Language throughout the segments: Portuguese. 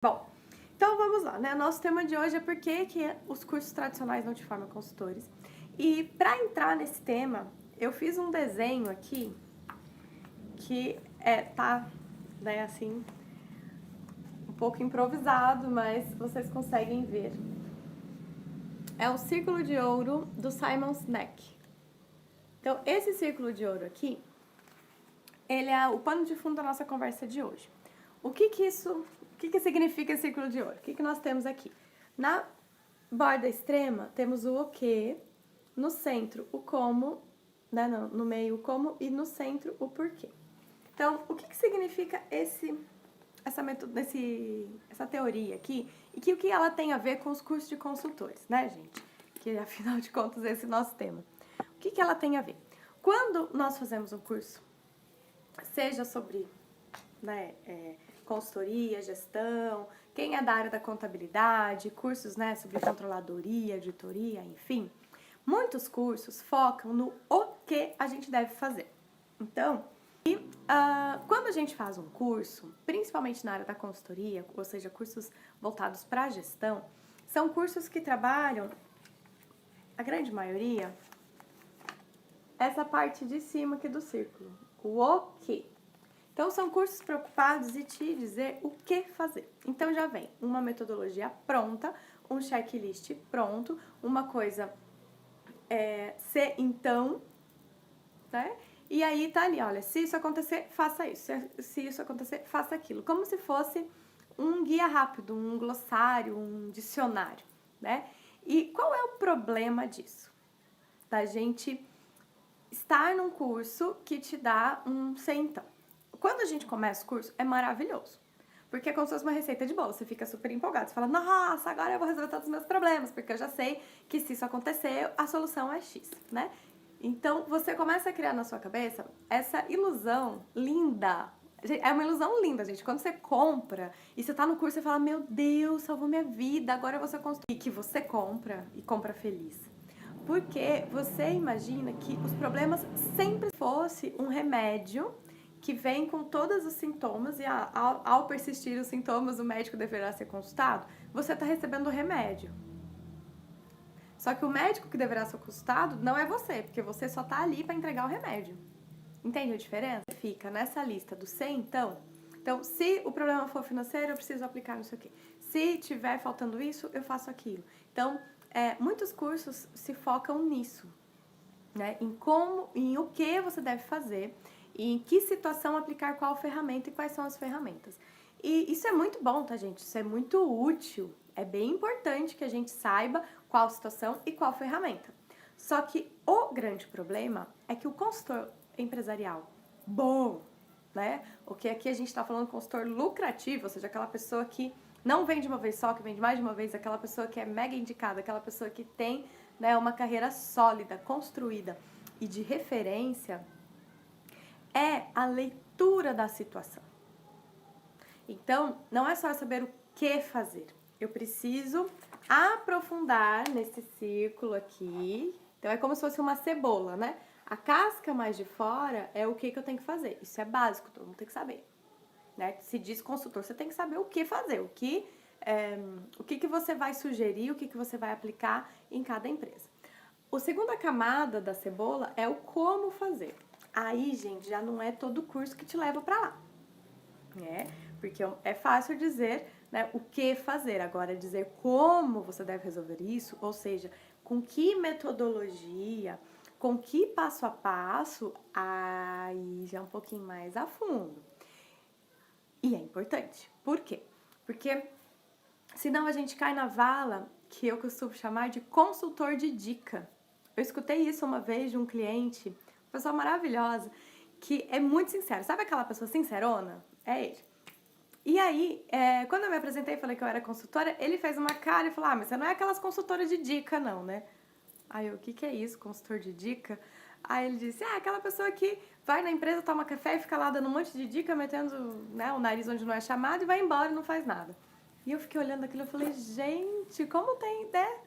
Bom, então vamos lá, né? Nosso tema de hoje é por que os cursos tradicionais não te formam consultores. E para entrar nesse tema, eu fiz um desenho aqui que tá, né, assim, um pouco improvisado, mas vocês conseguem ver. É o Círculo de Ouro do Simon Sinek. Então, esse Círculo de Ouro aqui, ele é o pano de fundo da nossa conversa de hoje. O que significa esse Círculo de Ouro? O que nós temos aqui? Na borda extrema, temos o que, no centro, o como, né, no meio, o como, e no centro, o porquê. Então, o que significa essa teoria aqui e o que ela tem a ver com os cursos de consultores, né, gente? Que, afinal de contas, esse é o nosso tema. O que ela tem a ver? Quando nós fazemos um curso, seja sobre, né, consultoria, gestão, quem é da área da contabilidade, cursos, né, sobre controladoria, auditoria, enfim, muitos cursos focam no o que a gente deve fazer. Então, quando a gente faz um curso, principalmente na área da consultoria, ou seja, cursos voltados para a gestão, são cursos que trabalham, a grande maioria, essa parte de cima aqui do círculo, o que. Então, são cursos preocupados em te dizer o que fazer. Então, já vem uma metodologia pronta, um checklist pronto, uma coisa se então, né? E aí tá ali, olha, se isso acontecer, faça isso. Se isso acontecer, faça aquilo. Como se fosse um guia rápido, um glossário, um dicionário, né? E qual é o problema disso? Da gente estar num curso que te dá um se então. Quando a gente começa o curso, é maravilhoso. Porque é como se fosse uma receita de bolo. Você fica super empolgado. Você fala, nossa, agora eu vou resolver todos os meus problemas. Porque eu já sei que se isso acontecer, a solução é X, né? Então, você começa a criar na sua cabeça essa ilusão linda. É uma ilusão linda, gente. Quando você compra e você tá no curso, você fala, meu Deus, salvou minha vida, agora eu vou ser construir. E que você compra e compra feliz. Porque você imagina que os problemas sempre fosse um remédio que vem com todos os sintomas e ao persistir os sintomas o médico deverá ser consultado, você está recebendo o remédio. Só que o médico que deverá ser consultado não é você, porque você só está ali para entregar o remédio. Entende a diferença? Fica nessa lista do se então. Então, se o problema for financeiro, eu preciso aplicar não sei o quê. Se tiver faltando isso, eu faço aquilo. Então, muitos cursos se focam nisso, né? Em o que você deve fazer e em que situação aplicar qual ferramenta e quais são as ferramentas. E isso é muito bom, tá, gente? Isso é muito útil. É bem importante que a gente saiba qual situação e qual ferramenta. Só que o grande problema é que o consultor empresarial bom, né? O que aqui a gente está falando de consultor lucrativo, ou seja, aquela pessoa que não vende uma vez só, que vende mais de uma vez, aquela pessoa que é mega indicada, aquela pessoa que tem, né, uma carreira sólida, construída e de referência, é a leitura da situação. Então, não é só saber o que fazer. Eu preciso aprofundar nesse círculo aqui. Então, é como se fosse uma cebola, né? A casca mais de fora é o que eu tenho que fazer. Isso é básico, todo mundo tem que saber. Né? Se diz consultor, você tem que saber o que fazer, o que você vai sugerir, o que você vai aplicar em cada empresa. A segunda camada da cebola é o como fazer. Aí, gente, já não é todo curso que te leva para lá, né? Porque é fácil dizer, né, o que fazer. Agora, dizer como você deve resolver isso, ou seja, com que metodologia, com que passo a passo, aí já é um pouquinho mais a fundo. E é importante. Por quê? Porque senão a gente cai na vala que eu costumo chamar de consultor de dica. Eu escutei isso uma vez de um cliente, uma pessoa maravilhosa, que é muito sincero. Sabe aquela pessoa sincerona? É ele. E aí, quando eu me apresentei e falei que eu era consultora, ele fez uma cara e falou, mas você não é aquelas consultoras de dica não, né? Aí eu, o que é isso, consultor de dica? Aí ele disse, aquela pessoa que vai na empresa, toma café e fica lá dando um monte de dica, metendo, né, o nariz onde não é chamado e vai embora e não faz nada. E eu fiquei olhando aquilo e falei, gente, como tem, né,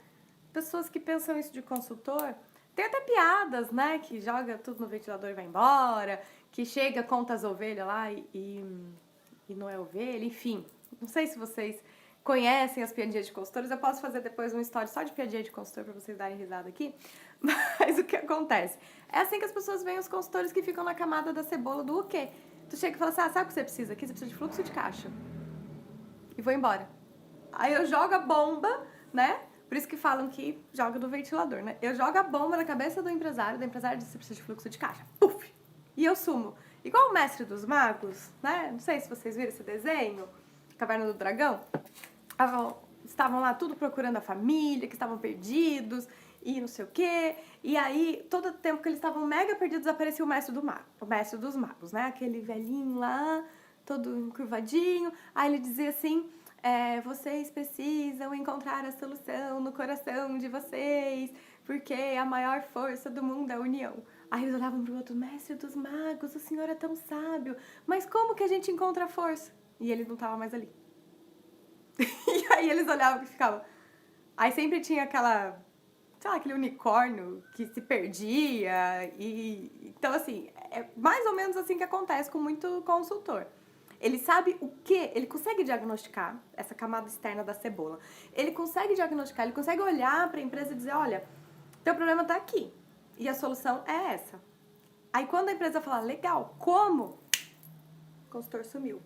pessoas que pensam isso de consultor? Tem até piadas, né, que joga tudo no ventilador e vai embora, que chega, conta as ovelhas lá e não é ovelha, enfim. Não sei se vocês conhecem as piadinhas de consultores, eu posso fazer depois uma história só de piadinha de consultor pra vocês darem risada aqui. Mas o que acontece? É assim que as pessoas veem os consultores que ficam na camada da cebola do o quê? Tu chega e fala assim, ah, sabe o que você precisa aqui? Você precisa de fluxo de caixa. E vou embora. Aí eu jogo a bomba, né? Por isso que falam que joga do ventilador, né? Eu jogo a bomba na cabeça do empresário diz, você precisa de fluxo de caixa. Puf! E eu sumo. Igual o Mestre dos Magos, né? Não sei se vocês viram esse desenho, Caverna do Dragão. Estavam lá tudo procurando a família, que estavam perdidos e não sei o quê. E aí, todo o tempo que eles estavam mega perdidos, aparecia o Mestre dos Magos, né? Aquele velhinho lá, todo encurvadinho. Aí ele dizia assim, vocês precisam encontrar a solução no coração de vocês, porque a maior força do mundo é a união. Aí eles olhavam pro outro, Mestre dos Magos, o senhor é tão sábio, mas como que a gente encontra a força? E ele não tava mais ali. E aí eles olhavam e ficavam. Aí sempre tinha aquela, sei lá, aquele unicórnio que se perdia. Então, assim, é mais ou menos assim que acontece com muito consultor. Ele sabe o que, ele consegue diagnosticar essa camada externa da cebola. Ele consegue diagnosticar, ele consegue olhar para a empresa e dizer, olha, teu problema tá aqui e a solução é essa. Aí quando a empresa fala, legal, como? O consultor sumiu.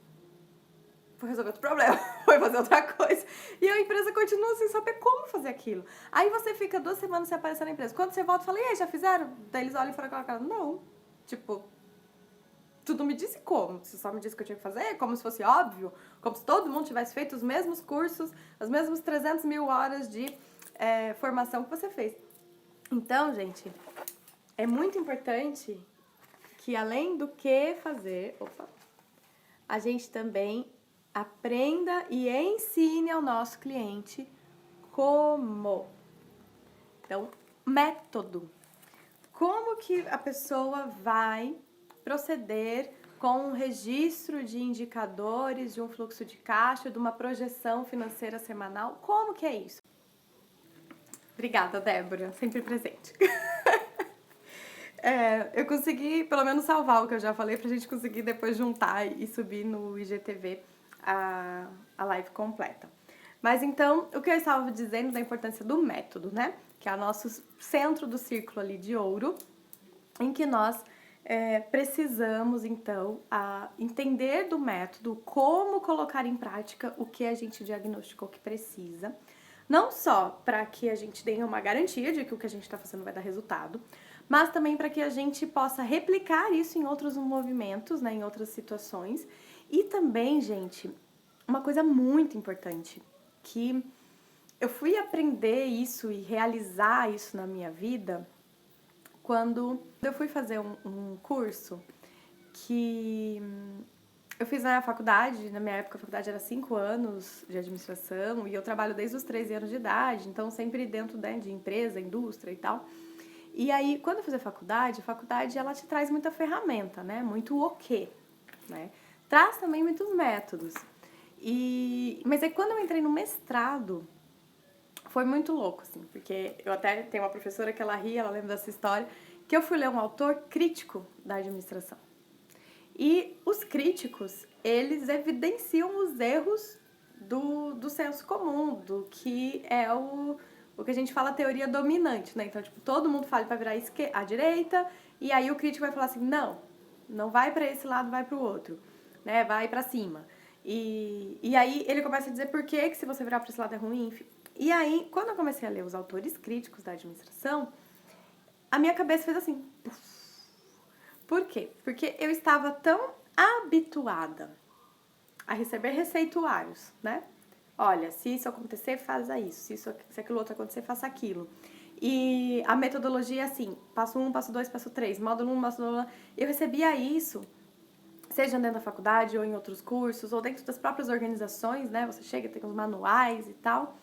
Foi resolver outro problema, foi fazer outra coisa. E a empresa continua sem saber como fazer aquilo. Aí você fica 2 semanas sem aparecer na empresa. Quando você volta, fala, e aí, já fizeram? Daí eles olham e falam, cara, não. Tipo, tu não me disse como. Você só me disse o que eu tinha que fazer, como se fosse óbvio. Como se todo mundo tivesse feito os mesmos cursos, as mesmas 300 mil horas de formação que você fez. Então, gente, é muito importante que além do que fazer, a gente também aprenda e ensine ao nosso cliente como. Então, método. Como que a pessoa vai proceder com um registro de indicadores, de um fluxo de caixa, de uma projeção financeira semanal? Como que é isso? Obrigada, Débora, sempre presente. Eu consegui, pelo menos, salvar o que eu já falei pra gente conseguir depois juntar e subir no IGTV a live completa. Mas então, o que eu estava dizendo da importância do método, né? Que é o nosso centro do círculo ali de ouro, em que nós precisamos, então, entender do método, como colocar em prática o que a gente diagnosticou que precisa. Não só para que a gente tenha uma garantia de que o que a gente está fazendo vai dar resultado, mas também para que a gente possa replicar isso em outros movimentos, né, em outras situações. E também, gente, uma coisa muito importante, que eu fui aprender isso e realizar isso na minha vida quando eu fui fazer um curso que eu fiz na faculdade. Na minha época a faculdade era 5 anos de administração e eu trabalho desde os 13 anos de idade, então sempre dentro, né, de empresa, indústria e tal. E aí, quando eu fiz a faculdade ela te traz muita ferramenta, né? Muito o quê, né? Traz também muitos métodos. Mas aí quando eu entrei no mestrado, foi muito louco, assim, porque eu até tenho uma professora que ela ri, ela lembra dessa história, que eu fui ler um autor crítico da administração. E os críticos, eles evidenciam os erros do senso comum, do que é o que a gente fala teoria dominante, né? Então, tipo, todo mundo fala para virar à direita, e aí o crítico vai falar assim, não vai para esse lado, vai para o outro, né? Vai para cima. E aí ele começa a dizer por que se você virar para esse lado é ruim, enfim. E aí, quando eu comecei a ler os autores críticos da administração, a minha cabeça fez assim. Por quê? Porque eu estava tão habituada a receber receituários, né? Olha, se isso acontecer, faça isso. Se aquilo outro acontecer, faça aquilo. E a metodologia é assim, passo 1, passo 2, passo 3, módulo 1, módulo 2. Eu recebia isso, seja dentro da faculdade ou em outros cursos, ou dentro das próprias organizações, né? Você chega, tem os manuais e tal.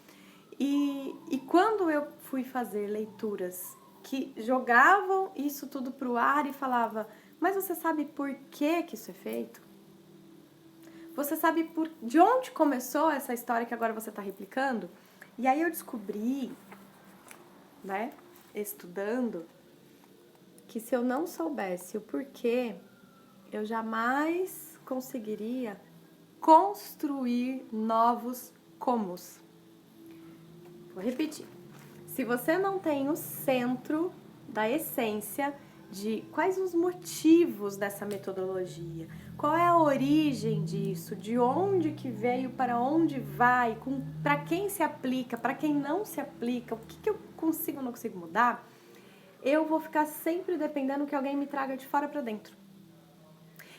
E quando eu fui fazer leituras que jogavam isso tudo pro ar e falava, mas você sabe por que isso é feito? Você sabe de onde começou essa história que agora você está replicando? E aí eu descobri, né, estudando, que se eu não soubesse o porquê, eu jamais conseguiria construir novos comos. Vou repetir. Se você não tem o centro da essência de quais os motivos dessa metodologia, qual é a origem disso, de onde que veio, para onde vai, para quem se aplica, para quem não se aplica, o que eu consigo ou não consigo mudar, eu vou ficar sempre dependendo que alguém me traga de fora para dentro.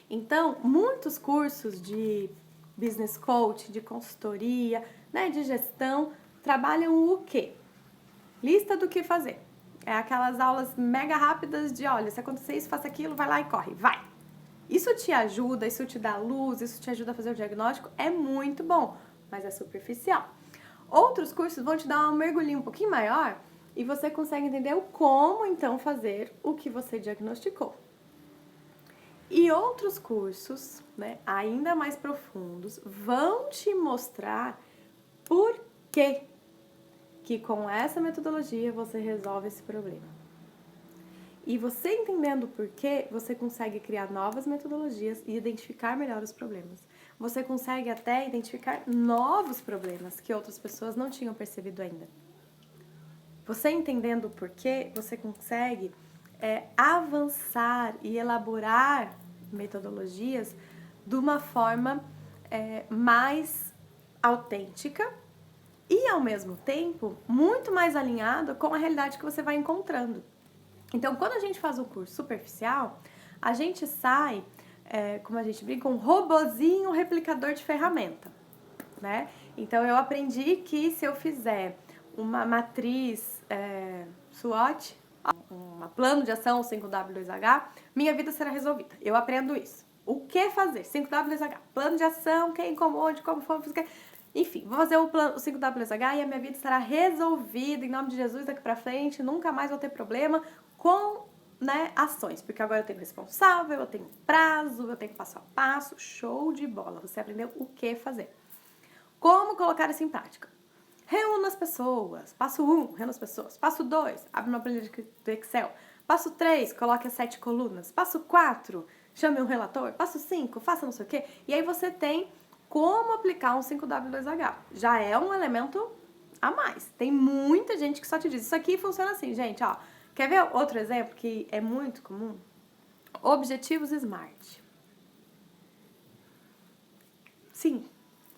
Então, muitos cursos de business coach, de consultoria, né, de gestão, trabalham o quê? Lista do que fazer. É aquelas aulas mega rápidas de, olha, se acontecer isso, faça aquilo, vai lá e corre, vai. Isso te ajuda, isso te dá luz, isso te ajuda a fazer o diagnóstico, é muito bom, mas é superficial. Outros cursos vão te dar um mergulhinho um pouquinho maior e você consegue entender o como, então, fazer o que você diagnosticou. E outros cursos, né, ainda mais profundos, vão te mostrar por que com essa metodologia você resolve esse problema. E você entendendo o porquê, você consegue criar novas metodologias e identificar melhor os problemas. Você consegue até identificar novos problemas que outras pessoas não tinham percebido ainda. Você entendendo o porquê, você consegue avançar e elaborar metodologias de uma forma mais autêntica e, ao mesmo tempo, muito mais alinhada com a realidade que você vai encontrando. Então, quando a gente faz um curso superficial, a gente sai, como a gente brinca, um robozinho replicador de ferramenta, né? Então, eu aprendi que se eu fizer uma matriz SWOT, um plano de ação 5W2H, minha vida será resolvida. Eu aprendo isso. O que fazer? 5W2H, plano de ação, quem, como, onde, como, enfim, vou fazer o 5W2H e a minha vida estará resolvida em nome de Jesus daqui pra frente, nunca mais vou ter problema com, né, ações, porque agora eu tenho responsável, eu tenho prazo, eu tenho passo a passo, show de bola. Você aprendeu o que fazer. Como colocar isso em prática? Reúna as pessoas. Passo 1, reúna as pessoas. Passo 2, abre uma planilha do Excel. Passo 3, coloque as 7 colunas. Passo 4, chame um relator. Passo 5, faça não sei o quê. E aí você tem como aplicar um 5W2H. Já é um elemento a mais. Tem muita gente que só te diz, isso aqui funciona assim, gente, ó. Quer ver outro exemplo que é muito comum? Objetivos SMART. Sim,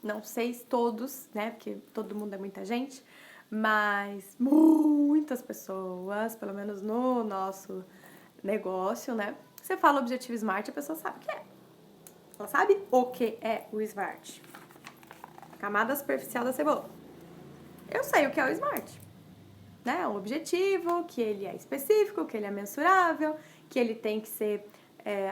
não sei se todos, né, porque todo mundo é muita gente, mas muitas pessoas, pelo menos no nosso negócio, né, você fala objetivo SMART, a pessoa sabe o que é. Ela sabe o que é o SMART. Camada superficial da cebola. Eu sei o que é o SMART. Né? Um objetivo, que ele é específico, que ele é mensurável, que ele tem que ser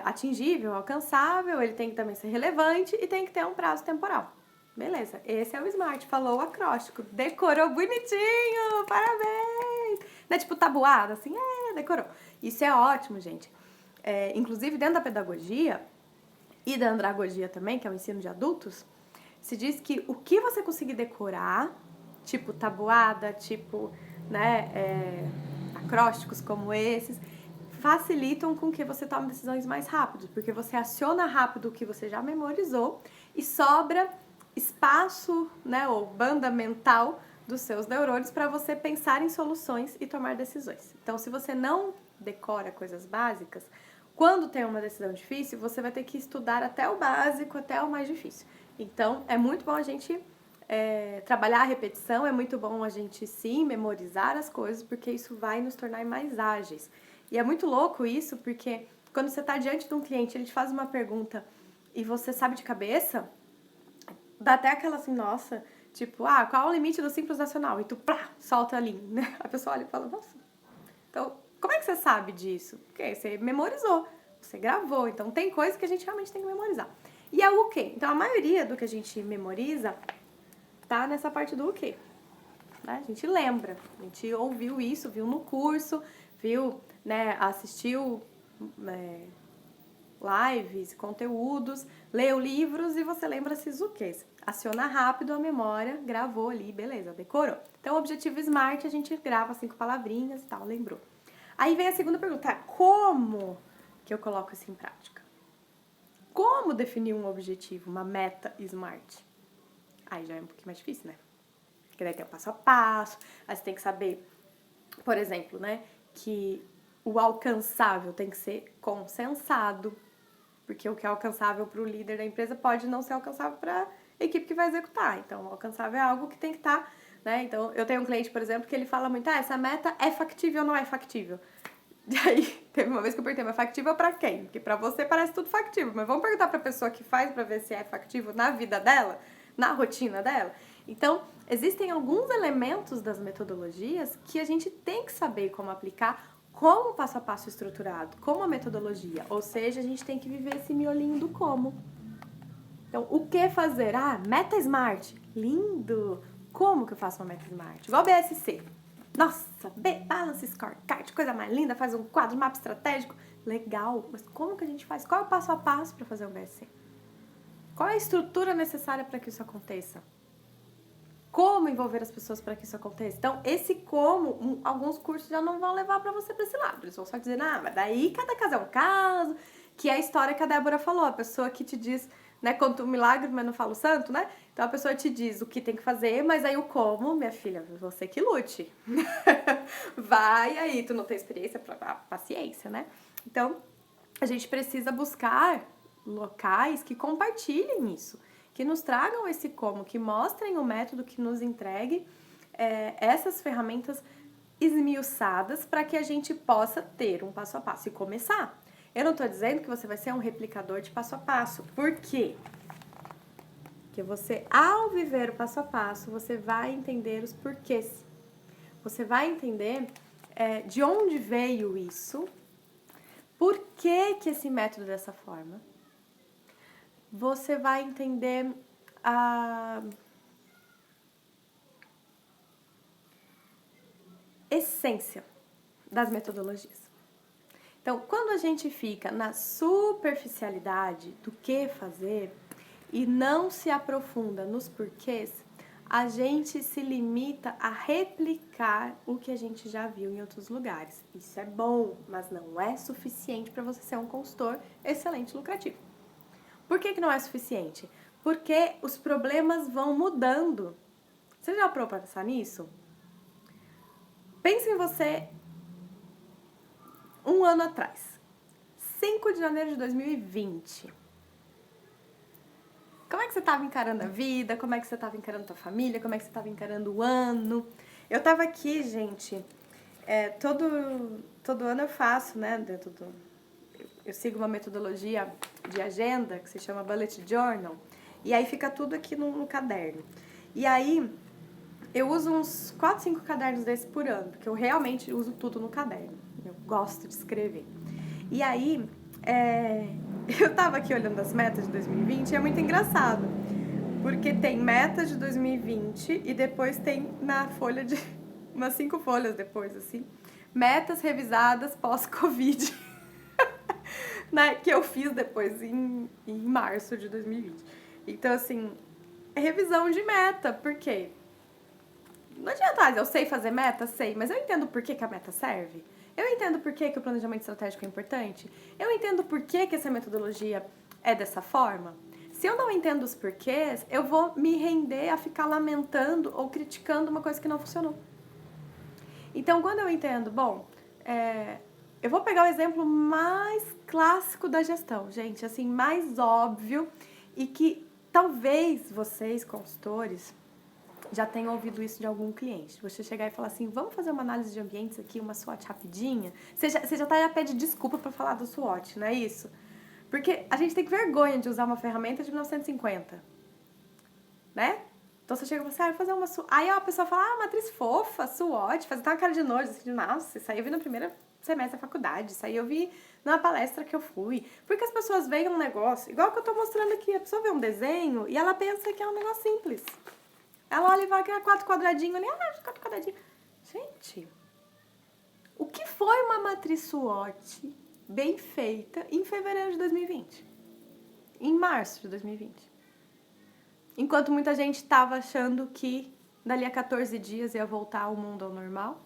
atingível, alcançável, ele tem que também ser relevante e tem que ter um prazo temporal. Beleza, esse é o SMART, falou o acróstico, decorou bonitinho, parabéns! Não é tipo tabuada, assim, decorou. Isso é ótimo, gente. Inclusive, dentro da pedagogia e da andragogia também, que é o ensino de adultos, se diz que o que você conseguir decorar, tipo tabuada, tipo, né, acrósticos como esses, facilitam com que você tome decisões mais rápido, porque você aciona rápido o que você já memorizou e sobra espaço, né, ou banda mental dos seus neurônios para você pensar em soluções e tomar decisões. Então, se você não decora coisas básicas, quando tem uma decisão difícil, você vai ter que estudar até o básico, até o mais difícil. Então, é muito bom a gente trabalhar a repetição, é muito bom a gente, sim, memorizar as coisas, porque isso vai nos tornar mais ágeis. E é muito louco isso, porque quando você está diante de um cliente, ele te faz uma pergunta e você sabe de cabeça, dá até aquela assim, nossa, tipo, qual é o limite do Simples Nacional? E tu, plá, solta ali, né? A pessoa olha e fala, nossa. Então, como é que você sabe disso? Porque você memorizou, você gravou, então tem coisas que a gente realmente tem que memorizar. E é o quê? Então, a maioria do que a gente memoriza tá nessa parte do o quê? Né? A gente lembra, a gente ouviu isso, viu no curso, viu, né, assistiu lives, conteúdos, leu livros e você lembra esses o quê? Aciona rápido a memória, gravou ali, beleza, decorou. Então, o objetivo SMART, a gente grava 5 palavrinhas e tal, lembrou. Aí vem a segunda pergunta, como que eu coloco isso em prática? como definir um objetivo, uma meta SMART? Aí já é um pouquinho mais difícil, né? Porque daí tem o passo a passo, aí você tem que saber, por exemplo, né, que o alcançável tem que ser consensado, porque o que é alcançável para o líder da empresa pode não ser alcançável para a equipe que vai executar. Então, o alcançável é algo que tem que estar, né? Então, eu tenho um cliente, por exemplo, que ele fala muito, essa meta é factível ou não é factível? E aí, teve uma vez que eu perguntei, mas factível pra quem? Porque pra você parece tudo factível, mas vamos perguntar pra pessoa que faz pra ver se é factível na vida dela, na rotina dela? Então, existem alguns elementos das metodologias que a gente tem que saber como aplicar como o passo a passo estruturado, como a metodologia. Ou seja, a gente tem que viver esse miolinho do como. Então, o que fazer? Meta SMART. Lindo! Como que eu faço uma meta SMART? Igual BSC. Nossa, Balance Scorecard, coisa mais linda, faz um quadro, mapa estratégico. Legal, mas como que a gente faz? Qual é o passo a passo para fazer um BSC? Qual é a estrutura necessária para que isso aconteça? Como envolver as pessoas para que isso aconteça? Então, esse como, alguns cursos já não vão levar para você para esse lado. Eles vão só dizer, mas daí cada caso é um caso, que é a história que a Débora falou, a pessoa que te diz, né, conta o milagre, mas não fala o santo, né? Então, a pessoa te diz o que tem que fazer, mas aí o como, minha filha, você que lute. Vai aí, tu não tem experiência, paciência, né? Então, a gente precisa buscar locais que compartilhem isso, que nos tragam esse como, que mostrem o método, que nos entregue essas ferramentas esmiuçadas para que a gente possa ter um passo a passo e começar. Eu não estou dizendo que você vai ser um replicador de passo a passo. Por quê? Porque você, ao viver o passo a passo, você vai entender os porquês. Você vai entender de onde veio isso, por que esse método dessa forma. Você vai entender a essência das metodologias. Então, quando a gente fica na superficialidade do que fazer e não se aprofunda nos porquês, a gente se limita a replicar o que a gente já viu em outros lugares. Isso é bom, mas não é suficiente para você ser um consultor excelente e lucrativo. Por que não é suficiente? Porque os problemas vão mudando. Você já parou para pensar nisso? Pense em você um ano atrás. 5 de janeiro de 2020. Como é que você estava encarando a vida? Como é que você estava encarando a tua família? Como é que você estava encarando o ano? Eu estava aqui, gente, todo ano eu faço, né, dentro do... Eu sigo uma metodologia de agenda que se chama Bullet Journal, e aí fica tudo aqui no caderno. E aí, eu uso uns 4, 5 cadernos desses por ano, porque eu realmente uso tudo no caderno. Eu gosto de escrever. E aí, eu tava aqui olhando as metas de 2020 e é muito engraçado, porque tem metas de 2020 e depois tem na folha de... umas 5 folhas depois, assim, metas revisadas pós-Covid, né, que eu fiz depois em março de 2020. Então, assim, é revisão de meta, por quê? Não adianta, eu sei fazer meta? Sei, mas eu entendo por que a meta serve. Eu entendo por que o planejamento estratégico é importante. Eu entendo por que essa metodologia é dessa forma. Se eu não entendo os porquês, eu vou me render a ficar lamentando ou criticando uma coisa que não funcionou. Então, quando eu entendo, eu vou pegar o exemplo mais clássico da gestão, gente, assim, mais óbvio e que talvez vocês, consultores, já tenham ouvido isso de algum cliente. Você chegar e falar assim, vamos fazer uma análise de ambientes aqui, uma SWOT rapidinha? Você já pede desculpa para falar do SWOT, não é isso? Porque a gente tem vergonha de usar uma ferramenta de 1950, né? Então você chega e fala assim, vou fazer uma SWOT. Aí a pessoa fala, matriz fofa, SWOT, faz até uma cara de nojo, assim, nossa, isso aí eu vi no primeiro semestre da faculdade, isso aí eu vi numa palestra que eu fui. Porque as pessoas veem um negócio, igual que eu tô mostrando aqui, a pessoa vê um desenho e ela pensa que é um negócio simples. Ela olha e vai criar 4 quadradinhos ali, 4 quadradinhos. Gente, o que foi uma matriz SWOT bem feita em fevereiro de 2020? Em março de 2020? Enquanto muita gente estava achando que dali a 14 dias ia voltar o mundo ao normal.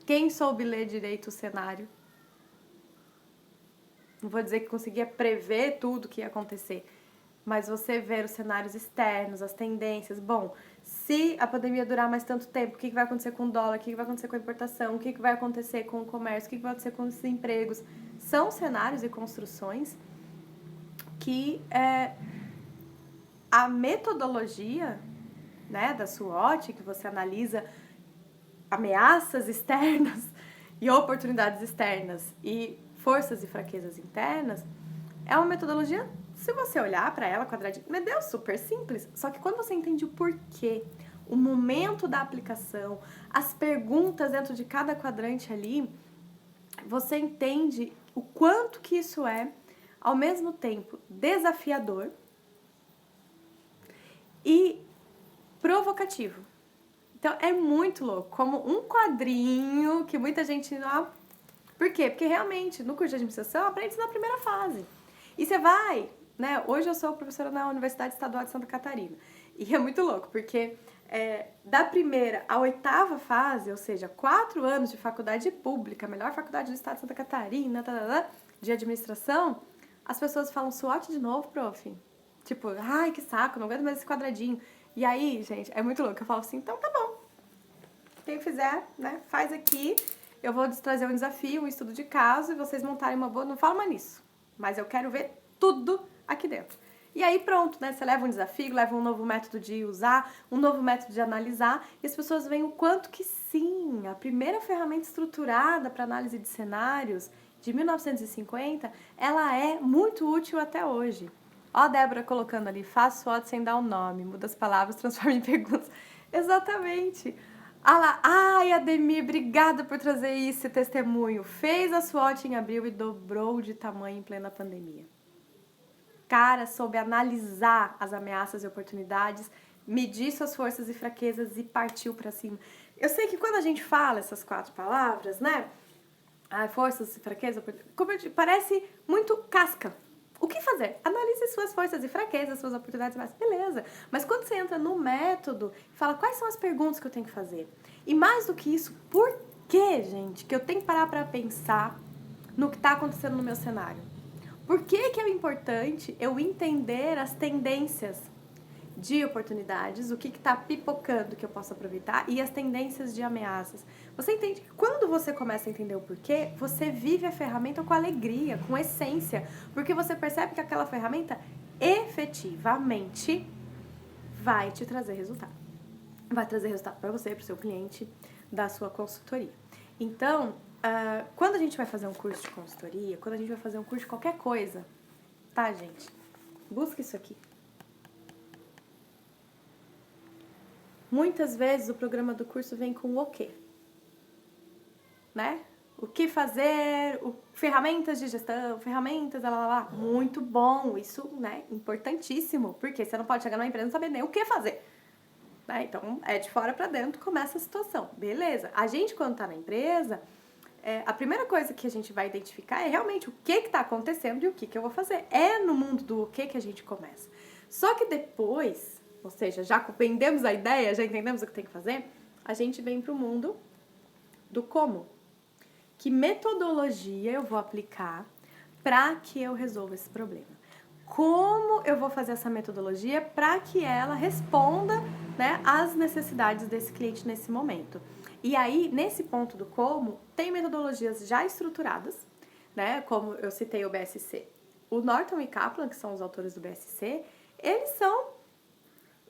Quem soube ler direito o cenário não vou dizer que conseguia prever tudo que ia acontecer, mas você ver os cenários externos, as tendências. Bom, se a pandemia durar mais tanto tempo, o que vai acontecer com o dólar, o que vai acontecer com a importação, o que vai acontecer com o comércio, o que vai acontecer com os empregos. São cenários e construções que a metodologia, né, da SWOT, que você analisa ameaças externas e oportunidades externas e forças e fraquezas internas, é uma metodologia, se você olhar para ela quadradinha, meu Deus, super simples. Só que quando você entende o porquê, o momento da aplicação, as perguntas dentro de cada quadrante ali, você entende o quanto que isso é, ao mesmo tempo, desafiador e provocativo. Então, é muito louco, como um quadrinho que muita gente... Por quê? Porque realmente, no curso de administração, aprende isso na primeira fase. E você vai, né? Hoje eu sou professora na Universidade Estadual de Santa Catarina. E é muito louco, porque da primeira à oitava fase, ou seja, 4 anos de faculdade pública, a melhor faculdade do estado de Santa Catarina, de administração, as pessoas falam SWOT de novo, prof. Tipo, ai, que saco, não aguento mais esse quadradinho. E aí, gente, é muito louco. Eu falo assim, então tá bom. Quem fizer, né, faz aqui. Eu vou trazer um desafio, um estudo de caso, e vocês montarem uma boa... Não fala mais nisso, mas eu quero ver tudo aqui dentro. E aí pronto, né? Você leva um desafio, leva um novo método de usar, um novo método de analisar, e as pessoas veem o quanto que sim, a primeira ferramenta estruturada para análise de cenários, de 1950, ela é muito útil até hoje. Ó a Débora colocando ali, faço SWOT sem dar o nome, muda as palavras, transforma em perguntas. Exatamente. Ah lá, ai, Ademir, obrigada por trazer esse testemunho. Fez a SWOT em abril e dobrou de tamanho em plena pandemia. Cara, soube analisar as ameaças e oportunidades, medir suas forças e fraquezas e partiu pra cima. Eu sei que quando a gente fala essas 4 palavras, né? Forças e fraquezas, parece muito casca. O que fazer? Analise suas forças e fraquezas, suas oportunidades, mas beleza. Mas quando você entra no método e fala quais são as perguntas que eu tenho que fazer? E mais do que isso, por que, gente, que eu tenho que parar para pensar no que está acontecendo no meu cenário? Por que é importante eu entender as tendências de oportunidades, o que está pipocando que eu posso aproveitar e as tendências de ameaças? Você entende que quando você começa a entender o porquê, você vive a ferramenta com alegria, com essência, porque você percebe que aquela ferramenta efetivamente vai te trazer resultado. Vai trazer resultado para você, para o seu cliente, da sua consultoria. Então, quando a gente vai fazer um curso de consultoria, quando a gente vai fazer um curso de qualquer coisa, tá, gente? Busca isso aqui. Muitas vezes o programa do curso vem com o quê? Né? O que fazer, ferramentas de gestão, ferramentas, lá. Muito bom, isso, né, importantíssimo, porque você não pode chegar numa empresa e não saber nem o que fazer. Né? Então, é de fora para dentro, começa a situação. Beleza. A gente, quando tá na empresa, a primeira coisa que a gente vai identificar é realmente o que está acontecendo e o que eu vou fazer. É no mundo do o que a gente começa. Só que depois, ou seja, já compreendemos a ideia, já entendemos o que tem que fazer, a gente vem para o mundo do como. Que metodologia eu vou aplicar para que eu resolva esse problema? Como eu vou fazer essa metodologia para que ela responda, né, às necessidades desse cliente nesse momento? E aí, nesse ponto do como, tem metodologias já estruturadas, né, como eu citei o BSC. O Norton e Kaplan, que são os autores do BSC, eles são,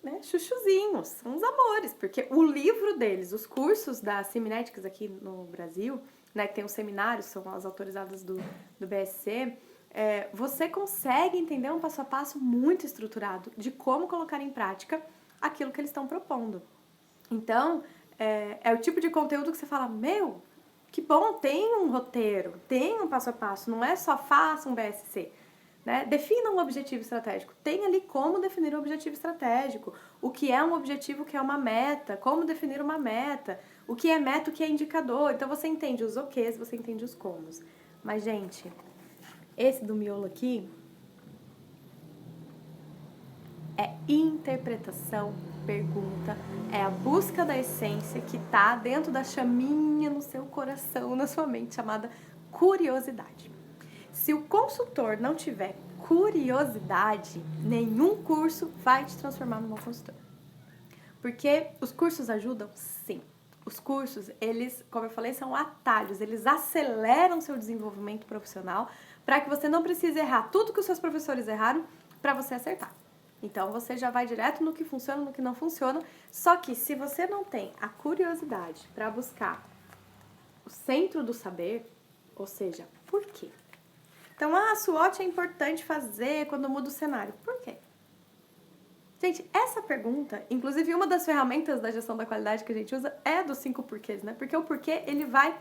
né, chuchuzinhos, são uns amores, porque o livro deles, os cursos da Seminetics aqui no Brasil, né, que tem os seminários, são as autorizadas do BSC, você consegue entender um passo a passo muito estruturado de como colocar em prática aquilo que eles estão propondo. Então, é o tipo de conteúdo que você fala, meu, que bom, tem um roteiro, tem um passo a passo, não é só faça um BSC. Né? Defina um objetivo estratégico. Tem ali como definir um objetivo estratégico. O que é um objetivo, o que é uma meta, como definir uma meta, o que é meta, o que é indicador. Então você entende os ok's, você entende os comos. Mas, gente, esse do miolo aqui é interpretação, pergunta, é a busca da essência que tá dentro da chaminha no seu coração, na sua mente, chamada curiosidade. Se o consultor não tiver curiosidade, nenhum curso vai te transformar num bom consultor. Porque os cursos ajudam? Sim. Os cursos, eles, como eu falei, são atalhos, eles aceleram seu desenvolvimento profissional para que você não precise errar tudo que os seus professores erraram para você acertar. Então, você já vai direto no que funciona, no que não funciona. Só que se você não tem a curiosidade para buscar o centro do saber, ou seja, por quê? Então, SWOT é importante fazer quando muda o cenário. Por quê? Gente, essa pergunta, inclusive uma das ferramentas da gestão da qualidade que a gente usa é dos 5 porquês, né? Porque o porquê, ele vai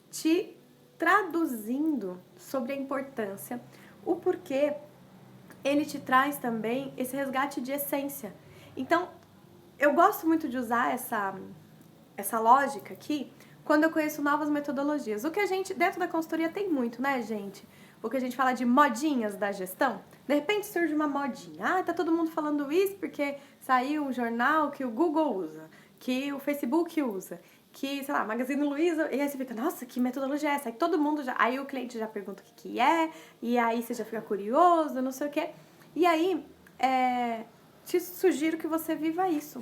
te traduzindo sobre a importância. O porquê, ele te traz também esse resgate de essência. Então, eu gosto muito de usar essa lógica aqui quando eu conheço novas metodologias. O que a gente, dentro da consultoria, tem muito, né, gente? O que a gente fala de modinhas da gestão. De repente surge uma modinha. Tá todo mundo falando isso porque saiu um jornal que o Google usa, que o Facebook usa, que, sei lá, Magazine Luiza, e aí você fica, nossa, que metodologia é essa? Aí todo mundo já, aí o cliente já pergunta o que é, e aí você já fica curioso, não sei o quê. E aí, te sugiro que você viva isso.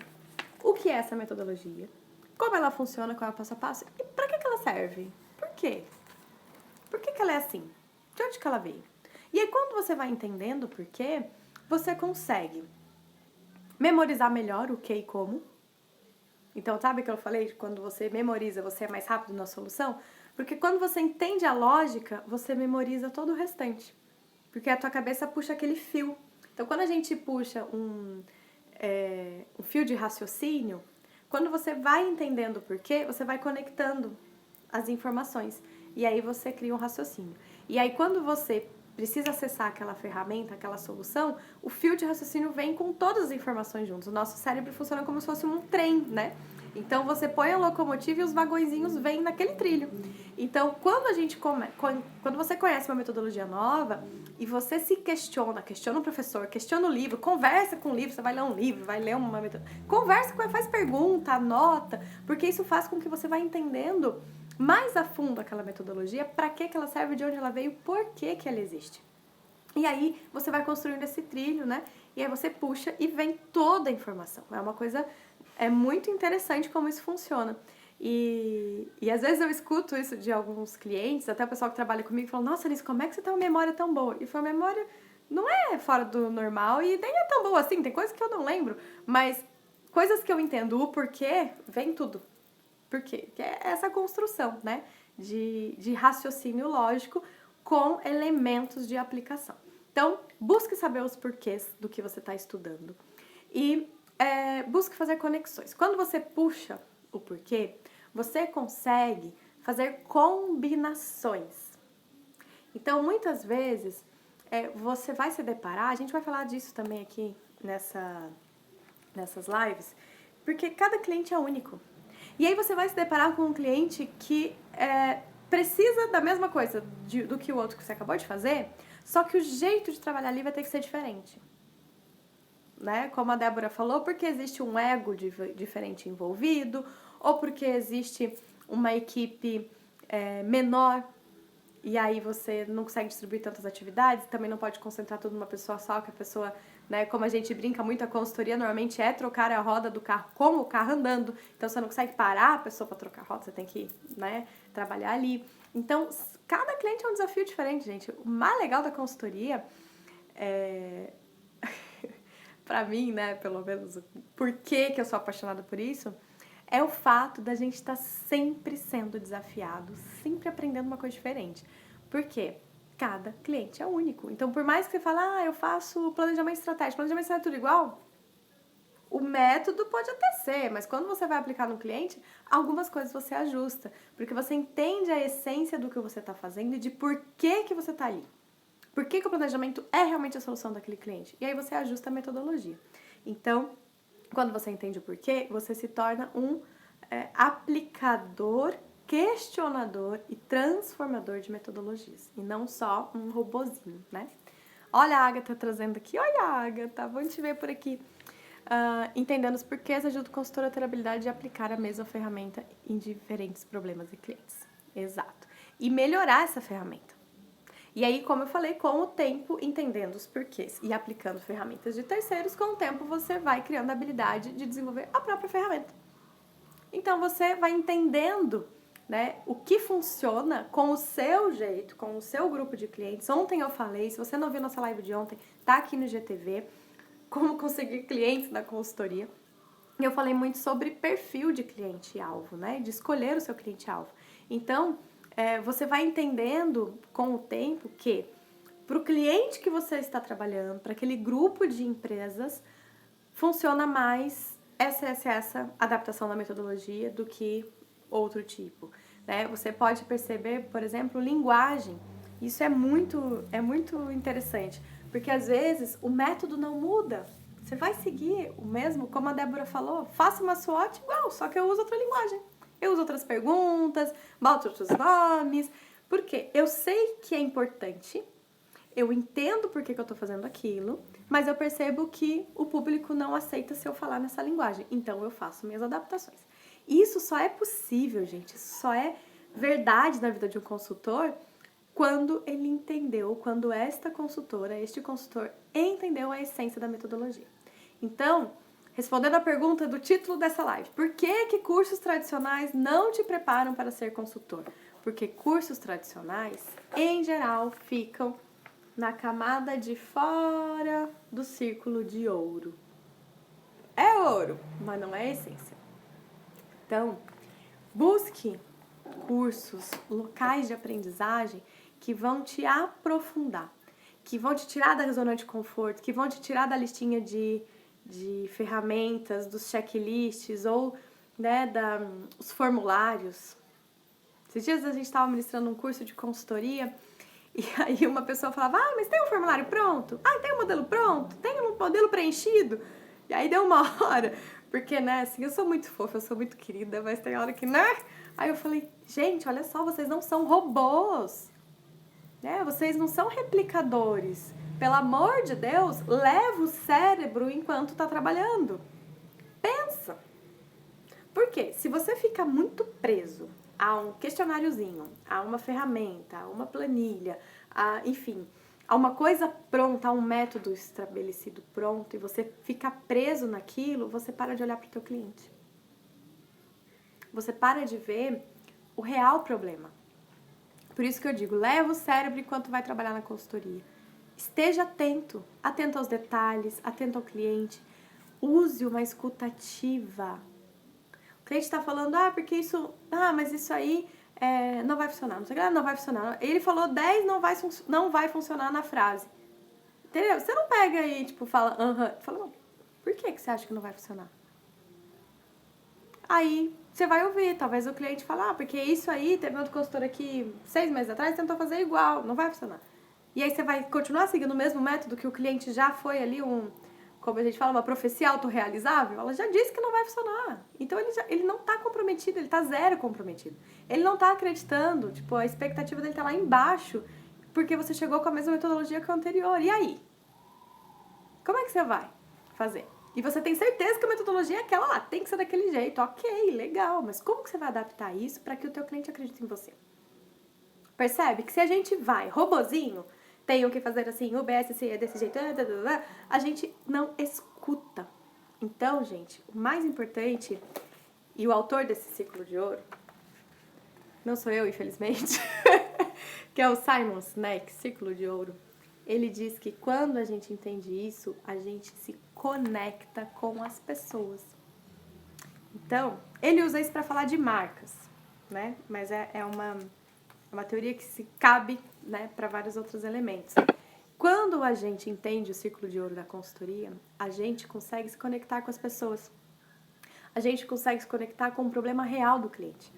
O que é essa metodologia? Como ela funciona, qual é o passo a passo? E pra que ela serve? Por quê? Por que ela é assim? De onde que ela veio? E aí, quando você vai entendendo o porquê, você consegue memorizar melhor o que e como. Então, sabe o que eu falei? Quando você memoriza, você é mais rápido na solução? Porque quando você entende a lógica, você memoriza todo o restante. Porque a tua cabeça puxa aquele fio. Então, quando a gente puxa um fio de raciocínio, quando você vai entendendo o porquê, você vai conectando as informações. E aí você cria um raciocínio. E aí, quando você precisa acessar aquela ferramenta, aquela solução, o fio de raciocínio vem com todas as informações juntos. O nosso cérebro funciona como se fosse um trem, né? Então, você põe a locomotiva e os vagõezinhos vêm naquele trilho. Então, quando você conhece uma metodologia nova e você se questiona o professor, questiona o livro, conversa com o livro, você vai ler um livro, vai ler uma metodologia, conversa com ele, faz pergunta, anota, porque isso faz com que você vá entendendo mais a fundo aquela metodologia, para que ela serve, de onde ela veio, por que ela existe. E aí você vai construindo esse trilho, né? E aí você puxa e vem toda a informação. É uma coisa, é muito interessante como isso funciona. E às vezes eu escuto isso de alguns clientes, até o pessoal que trabalha comigo, fala, nossa, Alice, como é que você tem uma memória tão boa? E foi uma memória, não é fora do normal e nem é tão boa assim, tem coisas que eu não lembro, mas coisas que eu entendo o porquê, vem tudo. Por quê? Porque é essa construção, né, de raciocínio lógico com elementos de aplicação. Então, busque saber os porquês do que você está estudando e busque fazer conexões. Quando você puxa o porquê, você consegue fazer combinações. Então, muitas vezes, você vai se deparar, a gente vai falar disso também aqui nessas lives, porque cada cliente é único. E aí você vai se deparar com um cliente que precisa da mesma coisa do que o outro que você acabou de fazer, só que o jeito de trabalhar ali vai ter que ser diferente. Né? Como a Débora falou, porque existe um ego diferente envolvido, ou porque existe uma equipe menor, e aí você não consegue distribuir tantas atividades, também não pode concentrar tudo numa pessoa só, que a pessoa, né, como a gente brinca muito, a consultoria normalmente é trocar a roda do carro com o carro andando, então você não consegue parar a pessoa para trocar a roda, você tem que, né, trabalhar ali. Então, cada cliente é um desafio diferente, gente. O mais legal da consultoria pra mim, né, pelo menos, por que eu sou apaixonada por isso, é o fato da gente estar sempre sendo desafiado, sempre aprendendo uma coisa diferente. Por quê? Cada cliente é único. Então, por mais que você fale, eu faço planejamento estratégico, planejamento estratégico é tudo igual, o método pode até ser, mas quando você vai aplicar no cliente, algumas coisas você ajusta, porque você entende a essência do que você está fazendo e de por que você está ali. Por que o planejamento é realmente a solução daquele cliente? E aí você ajusta a metodologia. Então, quando você entende o porquê, você se torna um aplicador, questionador e transformador de metodologias. E não só um robozinho, né? Olha a Agatha trazendo aqui. Olha a Agatha, vamos te ver por aqui. Entendendo os porquês, ajuda o consultor a ter a habilidade de aplicar a mesma ferramenta em diferentes problemas e clientes. Exato. E melhorar essa ferramenta. E aí, como eu falei, com o tempo, entendendo os porquês e aplicando ferramentas de terceiros, com o tempo você vai criando a habilidade de desenvolver a própria ferramenta. Então, você vai entendendo, né, o que funciona com o seu jeito, com o seu grupo de clientes. Ontem eu falei, se você não viu nossa live de ontem, tá aqui no GTV, como conseguir clientes na consultoria. Eu falei muito sobre perfil de cliente-alvo, né, de escolher o seu cliente-alvo. Então, você vai entendendo com o tempo que para o cliente que você está trabalhando, para aquele grupo de empresas, funciona mais essa adaptação da metodologia do que outro tipo, né? Você pode perceber, por exemplo, linguagem. Isso é muito interessante, porque às vezes o método não muda. Você vai seguir o mesmo, como a Débora falou, faça uma SWOT igual, só que eu uso outra linguagem. Eu uso outras perguntas, boto outros nomes, porque eu sei que é importante, eu entendo por que eu tô fazendo aquilo, mas eu percebo que o público não aceita se eu falar nessa linguagem. Então eu faço minhas adaptações. E isso só é possível, gente, isso só é verdade na vida de um consultor quando ele entendeu, quando esta consultora, este consultor entendeu a essência da metodologia. Então, respondendo a pergunta do título dessa live, por que cursos tradicionais não te preparam para ser consultor? Porque cursos tradicionais, em geral, ficam na camada de fora do círculo de ouro. É ouro, mas não é essência. Então, busque cursos, locais de aprendizagem que vão te aprofundar, que vão te tirar da zona de conforto, que vão te tirar da listinha de ferramentas, dos checklists ou, né, os formulários. Esses dias a gente estava ministrando um curso de consultoria e aí uma pessoa falava, mas tem um formulário pronto? Tem um modelo pronto? Tem um modelo preenchido? E aí deu uma hora, porque, né, assim, eu sou muito fofa, eu sou muito querida, mas tem hora que, né? Aí eu falei, gente, olha só, vocês não são robôs, né? Vocês não são replicadores. Pelo amor de Deus, leva o cérebro enquanto tá trabalhando. Pensa. Por quê? Se você fica muito preso a um questionáriozinho, a uma ferramenta, a uma planilha, enfim, a uma coisa pronta, a um método estabelecido pronto, e você fica preso naquilo, você para de olhar para o teu cliente. Você para de ver o real problema. Por isso que eu digo, leva o cérebro enquanto vai trabalhar na consultoria. Esteja atento, atento aos detalhes, atento ao cliente. Use uma escutativa. O cliente está falando, porque isso, mas isso aí não vai funcionar. Não sei o que, não vai funcionar. Ele falou 10, não vai funcionar na frase. Entendeu? Você não pega aí, tipo, fala, fala, não, por que você acha que não vai funcionar? Aí você vai ouvir, talvez o cliente fale, porque isso aí, teve outro consultor aqui 6 meses atrás, tentou fazer igual, não vai funcionar. E aí você vai continuar seguindo o mesmo método que o cliente já foi ali, como a gente fala, uma profecia autorrealizável, ela já disse que não vai funcionar. Então ele não tá comprometido, ele tá zero comprometido. Ele não tá acreditando, tipo, a expectativa dele tá lá embaixo, porque você chegou com a mesma metodologia que o anterior. E aí? Como é que você vai fazer? E você tem certeza que a metodologia é aquela lá, tem que ser daquele jeito. Ok, legal, mas como que você vai adaptar isso para que o teu cliente acredite em você? Percebe que se a gente vai robozinho, tem o que fazer assim, o BSC é desse jeito, a gente não escuta. Então, gente, o mais importante, e o autor desse ciclo de ouro, não sou eu, infelizmente, que é o Simon Sinek, Ciclo de Ouro, ele diz que quando a gente entende isso, a gente se conecta com as pessoas. Então, ele usa isso para falar de marcas, né? Mas é uma teoria que se cabe, né, para vários outros elementos. Quando a gente entende o ciclo de ouro da consultoria, a gente consegue se conectar com as pessoas. A gente consegue se conectar com o problema real do cliente.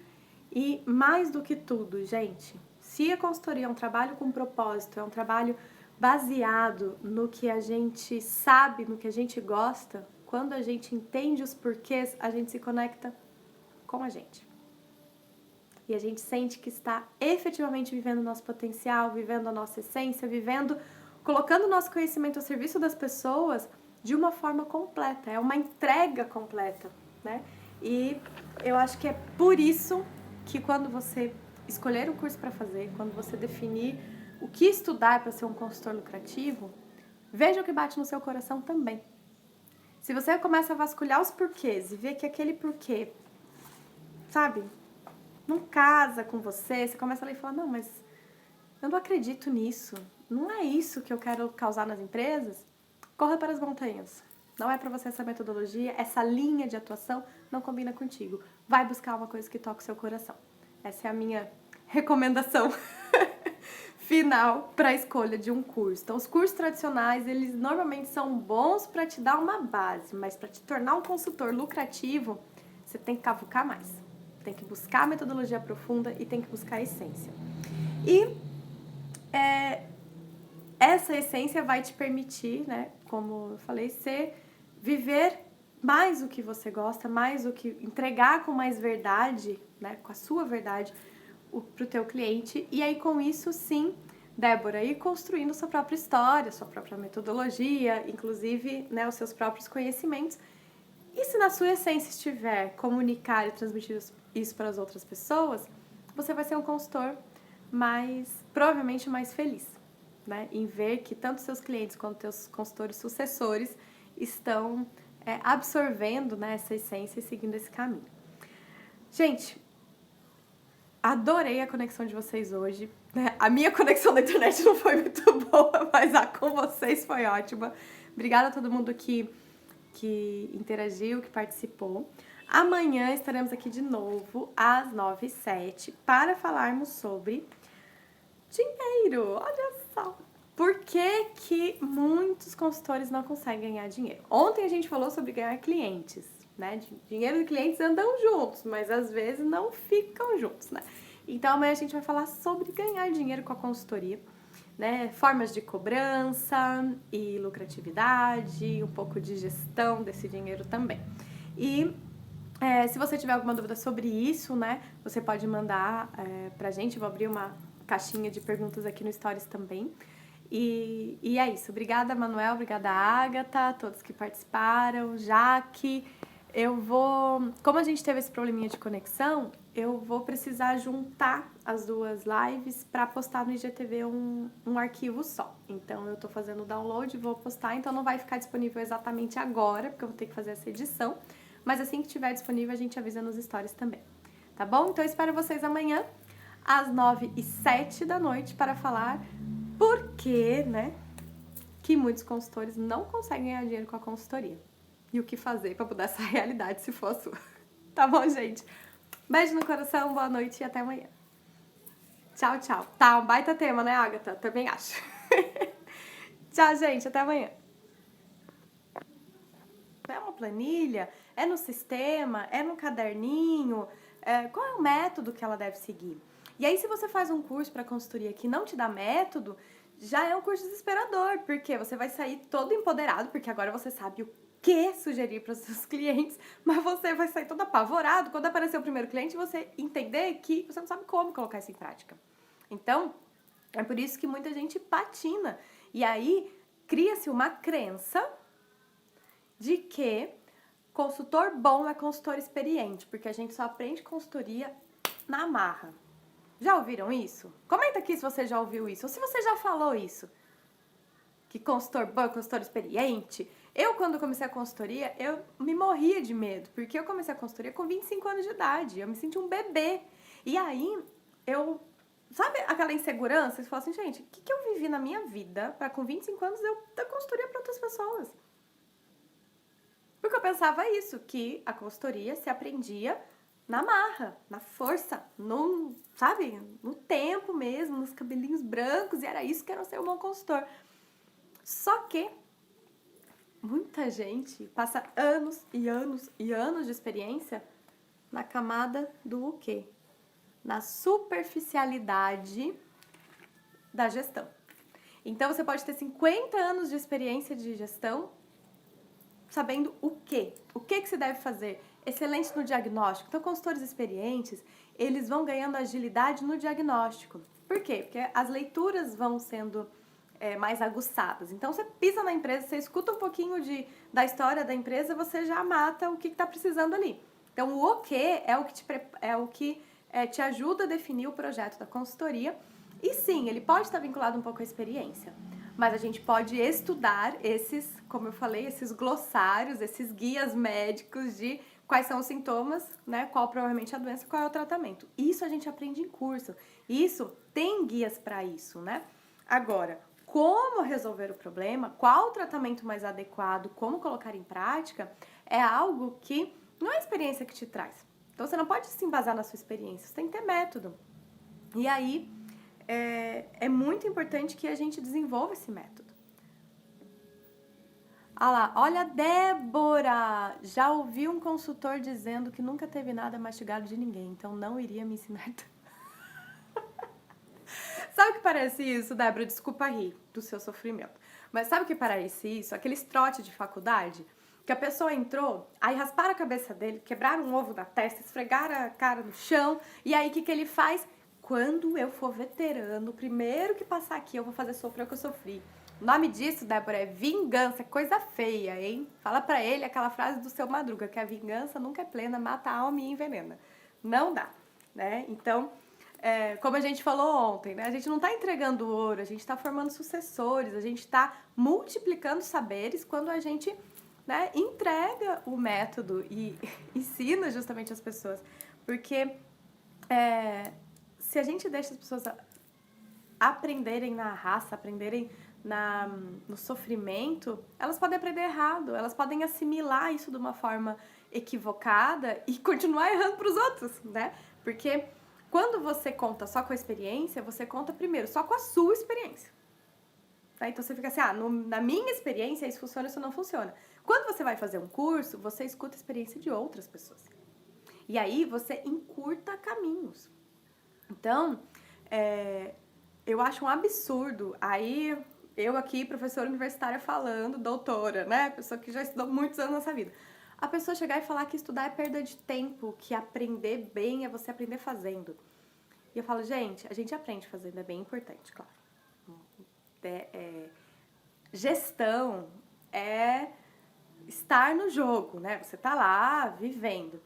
E mais do que tudo, gente, se a consultoria é um trabalho com propósito, é um trabalho baseado no que a gente sabe, no que a gente gosta, quando a gente entende os porquês, a gente se conecta com a gente. E a gente sente que está efetivamente vivendo o nosso potencial, vivendo a nossa essência, colocando o nosso conhecimento ao serviço das pessoas de uma forma completa. É uma entrega completa, né? E eu acho que é por isso que quando você escolher um curso para fazer, quando você definir o que estudar para ser um consultor lucrativo, veja o que bate no seu coração também. Se você começa a vasculhar os porquês e ver que aquele porquê, sabe, não casa com você, você começa a ler e fala, não, mas eu não acredito nisso, não é isso que eu quero causar nas empresas, corra para as montanhas. Não é para você essa metodologia, essa linha de atuação não combina contigo. Vai buscar uma coisa que toque o seu coração. Essa é a minha recomendação final para a escolha de um curso. Então, os cursos tradicionais, eles normalmente são bons para te dar uma base, mas para te tornar um consultor lucrativo, você tem que cavucar mais. Tem que buscar a metodologia profunda e tem que buscar a essência. E essa essência vai te permitir, né, como eu falei, viver mais o que você gosta, mais o que entregar com mais verdade, né, com a sua verdade para o teu cliente. E aí com isso, sim, Débora, ir construindo sua própria história, sua própria metodologia, inclusive, né, os seus próprios conhecimentos. E se na sua essência estiver comunicar e transmitir isso para as outras pessoas, você vai ser um consultor provavelmente mais feliz, né? Em ver que tanto seus clientes quanto seus consultores sucessores estão absorvendo, né, essa essência e seguindo esse caminho. Gente, adorei a conexão de vocês hoje, né? A minha conexão da internet não foi muito boa, mas a com vocês foi ótima. Obrigada a todo mundo que interagiu, que participou. Amanhã estaremos aqui de novo, às 9h07, para falarmos sobre dinheiro. Olha só! Por que muitos consultores não conseguem ganhar dinheiro? Ontem a gente falou sobre ganhar clientes, né? Dinheiro e clientes andam juntos, mas às vezes não ficam juntos, né? Então amanhã a gente vai falar sobre ganhar dinheiro com a consultoria, né? Formas de cobrança e lucratividade, um pouco de gestão desse dinheiro também. E se você tiver alguma dúvida sobre isso, né? Você pode mandar pra gente, vou abrir uma caixinha de perguntas aqui no Stories também. E é isso. Obrigada, Manuel. Obrigada, Agatha, todos que participaram. Jaque, como a gente teve esse probleminha de conexão, eu vou precisar juntar as duas lives para postar no IGTV um arquivo só. Então, eu tô fazendo o download e vou postar. Então, não vai ficar disponível exatamente agora, porque eu vou ter que fazer essa edição. Mas assim que estiver disponível, a gente avisa nos stories também. Tá bom? Então, eu espero vocês amanhã, às 9h07 da noite, para falar por que, né, que muitos consultores não conseguem ganhar dinheiro com a consultoria. E o que fazer para mudar essa realidade se for a sua. Tá bom, gente? Beijo no coração, boa noite e até amanhã. Tchau, tchau. Tá, um baita tema, né, Agatha? Também acho. Tchau, gente. Até amanhã. É uma planilha? É no sistema? É no caderninho? Qual é o método que ela deve seguir? E aí, se você faz um curso para consultoria que não te dá método, já é um curso desesperador, porque você vai sair todo empoderado, porque agora você sabe o que sugerir para os seus clientes, mas você vai sair todo apavorado quando aparecer o primeiro cliente e você entender que você não sabe como colocar isso em prática. Então, é por isso que muita gente patina. E aí, cria-se uma crença de que consultor bom é consultor experiente, porque a gente só aprende consultoria na marra. Já ouviram isso? Comenta aqui se você já ouviu isso, ou se você já falou isso. Que consultor bom é consultor experiente. Eu, quando comecei a consultoria, eu me morria de medo, porque eu comecei a consultoria com 25 anos de idade, eu me senti um bebê. E aí, sabe aquela insegurança? Você fala assim, gente, o que eu vivi na minha vida para com 25 anos eu dar consultoria para outras pessoas? Porque eu pensava isso, que a consultoria se aprendia na marra, na força, sabe? No tempo mesmo, nos cabelinhos brancos, e era isso que era ser um bom consultor. Só que muita gente passa anos e anos e anos de experiência na camada do o quê? Na superficialidade da gestão. Então, você pode ter 50 anos de experiência de gestão sabendo o quê? O que você deve fazer? Excelente no diagnóstico. Então, consultores experientes, eles vão ganhando agilidade no diagnóstico. Por quê? Porque as leituras vão sendo mais aguçadas. Então, você pisa na empresa, você escuta um pouquinho da história da empresa, você já mata o que está precisando ali. Então, o que é o que te ajuda a definir o projeto da consultoria E sim, ele pode estar vinculado um pouco à experiência, mas a gente pode estudar esses, como eu falei, esses glossários, esses guias médicos de quais são os sintomas, né? Qual provavelmente a doença, qual é o tratamento. Isso a gente aprende em curso. Isso tem guias para isso, né? Agora, como resolver o problema, qual o tratamento mais adequado, como colocar em prática, é algo que não é a experiência que te traz. Então você não pode se embasar na sua experiência, você tem que ter método. E aí é muito importante que a gente desenvolva esse método. Ah lá, olha, Débora! Já ouvi um consultor dizendo que nunca teve nada mastigado de ninguém, então não iria me ensinar. Sabe o que parece isso, Débora? Desculpa rir do seu sofrimento. Mas sabe o que parece isso? Aqueles trote de faculdade, que a pessoa entrou, aí rasparam a cabeça dele, quebraram um ovo na testa, esfregaram a cara no chão, e aí o que ele faz? Quando eu for veterano, o primeiro que passar aqui eu vou fazer sofrer o que eu sofri. O nome disso, Débora, é vingança, é coisa feia, hein? Fala pra ele aquela frase do seu Madruga, que a vingança nunca é plena, mata a alma e envenena. Não dá, né? Então, como a gente falou ontem, né? A gente não está entregando ouro, a gente está formando sucessores, a gente está multiplicando saberes quando a gente, né, entrega o método e ensina justamente as pessoas. Porque se a gente deixa as pessoas aprenderem na raça, aprenderem no sofrimento, elas podem aprender errado, elas podem assimilar isso de uma forma equivocada e continuar errando para os outros, né? Porque quando você conta só com a experiência, você conta primeiro só com a sua experiência. Tá? Então você fica assim, na minha experiência isso funciona, isso não funciona. Quando você vai fazer um curso, você escuta a experiência de outras pessoas. E aí você encurta caminhos. Então, eu acho um absurdo. Aí, eu aqui, professora universitária falando, doutora, né? Pessoa que já estudou muitos anos nessa vida. A pessoa chegar e falar que estudar é perda de tempo, que aprender bem é você aprender fazendo. E eu falo, gente, a gente aprende fazendo, é bem importante, claro. Gestão é estar no jogo, né? Você tá lá vivendo.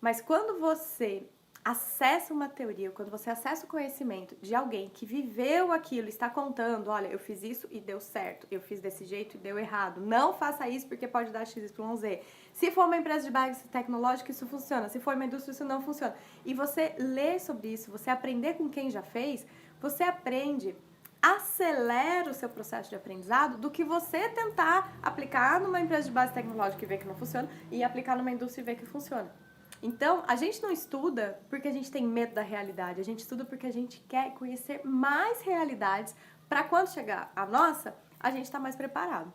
Mas quando você acessa uma teoria, quando você acessa o conhecimento de alguém que viveu aquilo, está contando, olha, eu fiz isso e deu certo, eu fiz desse jeito e deu errado, não faça isso porque pode dar XYZ. Se for uma empresa de base tecnológica, isso funciona, se for uma indústria, isso não funciona. E você ler sobre isso, você aprender com quem já fez, você aprende, acelera o seu processo de aprendizado do que você tentar aplicar numa empresa de base tecnológica e ver que não funciona e aplicar numa indústria e ver que funciona. Então, a gente não estuda porque a gente tem medo da realidade, a gente estuda porque a gente quer conhecer mais realidades para quando chegar a nossa, a gente está mais preparado.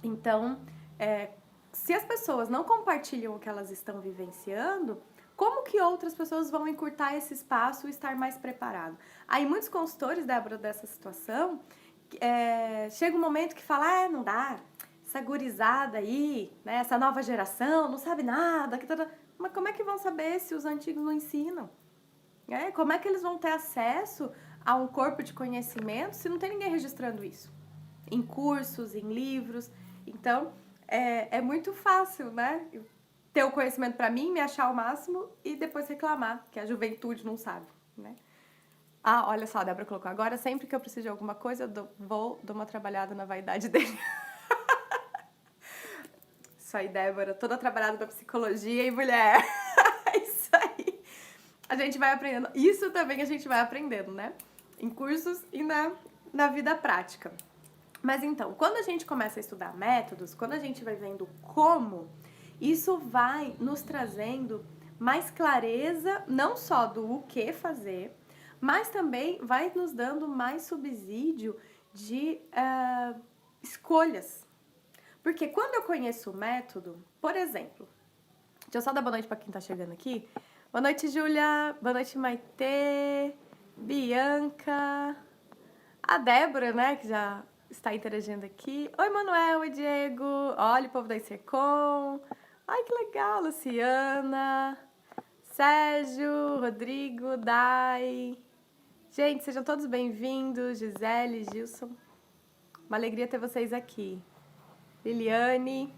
Então, se as pessoas não compartilham o que elas estão vivenciando, como que outras pessoas vão encurtar esse espaço e estar mais preparado? Aí muitos consultores, Débora, dessa situação, chega um momento que fala, não dá, essa gurizada aí, né, essa nova geração, não sabe nada, mas como é que vão saber se os antigos não ensinam? Como é que eles vão ter acesso a um corpo de conhecimento se não tem ninguém registrando isso? Em cursos, em livros. Então, é muito fácil, né? Ter o conhecimento para mim, me achar o máximo e depois reclamar que a juventude não sabe, né? Olha só, a Débora colocou. Agora, sempre que eu preciso de alguma coisa, eu dou uma trabalhada na vaidade dele. Isso aí, Débora. Toda trabalhada na psicologia e mulher. Isso aí. A gente vai aprendendo. Isso também a gente vai aprendendo, né? Em cursos e na vida prática. Mas então, quando a gente começa a estudar métodos, quando a gente vai vendo como, isso vai nos trazendo mais clareza, não só do o que fazer, mas também vai nos dando mais subsídio de escolhas. Porque quando eu conheço o método, por exemplo, deixa eu só dar boa noite para quem tá chegando aqui. Boa noite, Júlia. Boa noite, Maitê, Bianca, a Débora, né, que já está interagindo aqui. Oi, Manuel, oi, Diego. Olha o povo da Icercom. Ai, que legal, Luciana, Sérgio, Rodrigo, Dai. Gente, sejam todos bem-vindos. Gisele, Gilson. Uma alegria ter vocês aqui. Liliane.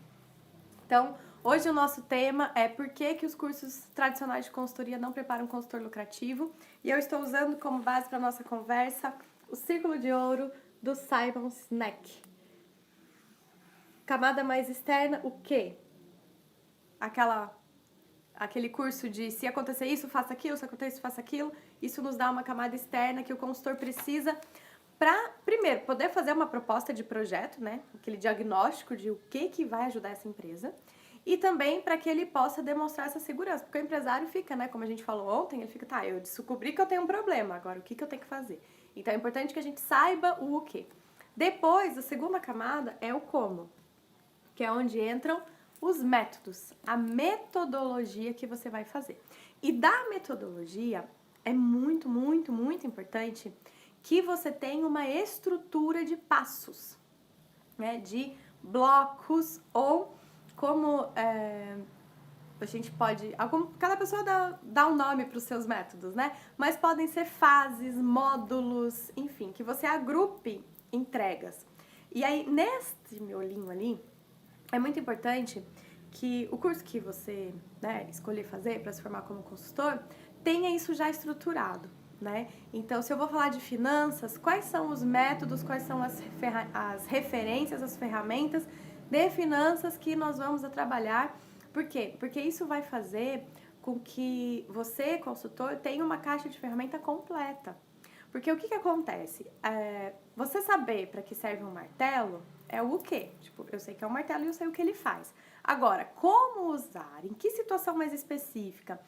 Então, Hoje o nosso tema é por que os cursos tradicionais de consultoria não preparam um consultor lucrativo. E eu estou usando como base para a nossa conversa o Círculo de Ouro do Simon Sinek. Camada mais externa, o quê? Aquele curso de se acontecer isso, faça aquilo, se acontecer isso, faça aquilo. Isso nos dá uma camada externa que o consultor precisa para, primeiro, poder fazer uma proposta de projeto, né? Aquele diagnóstico de o que vai ajudar essa empresa. E também para que ele possa demonstrar essa segurança. Porque o empresário fica, né? Como a gente falou ontem, ele fica, tá, eu descobri que eu tenho um problema, agora o que eu tenho que fazer? Então é importante que a gente saiba o quê. Depois, a segunda camada é o como, que é onde entram os métodos, a metodologia que você vai fazer. E da metodologia é muito, muito, muito importante que você tenha uma estrutura de passos, né, de blocos ou como a gente pode... Cada pessoa dá um nome para os seus métodos, né? Mas podem ser fases, módulos, enfim, que você agrupe entregas. E aí, neste miolinho ali, é muito importante que o curso que você, né, escolher fazer para se formar como consultor tenha isso já estruturado, né? Então, se eu vou falar de finanças, quais são os métodos, quais são as referências, as ferramentas de finanças que nós vamos trabalhar. Por quê? Porque isso vai fazer com que você, consultor, tenha uma caixa de ferramenta completa. Porque o que acontece? Você saber para que serve um martelo é o quê? Tipo, eu sei que é um martelo e eu sei o que ele faz. Agora, como usar? Em que situação mais específica?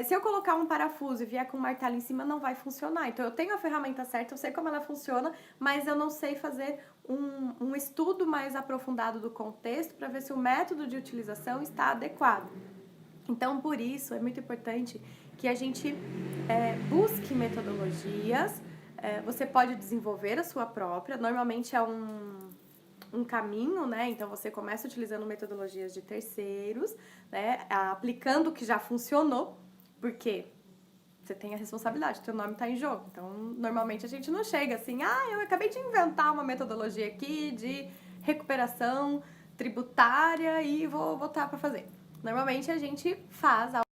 Se eu colocar um parafuso e vier com um martelo em cima, não vai funcionar. Então, eu tenho a ferramenta certa, eu sei como ela funciona, mas eu não sei fazer um estudo mais aprofundado do contexto para ver se o método de utilização está adequado. Então, por isso, é muito importante que a gente busque metodologias. Você pode desenvolver a sua própria, normalmente é um caminho, né? Então, você começa utilizando metodologias de terceiros, né? Aplicando o que já funcionou, porque você tem a responsabilidade, teu nome está em jogo. Então, normalmente a gente não chega assim, eu acabei de inventar uma metodologia aqui de recuperação tributária e vou botar para fazer. Normalmente a gente faz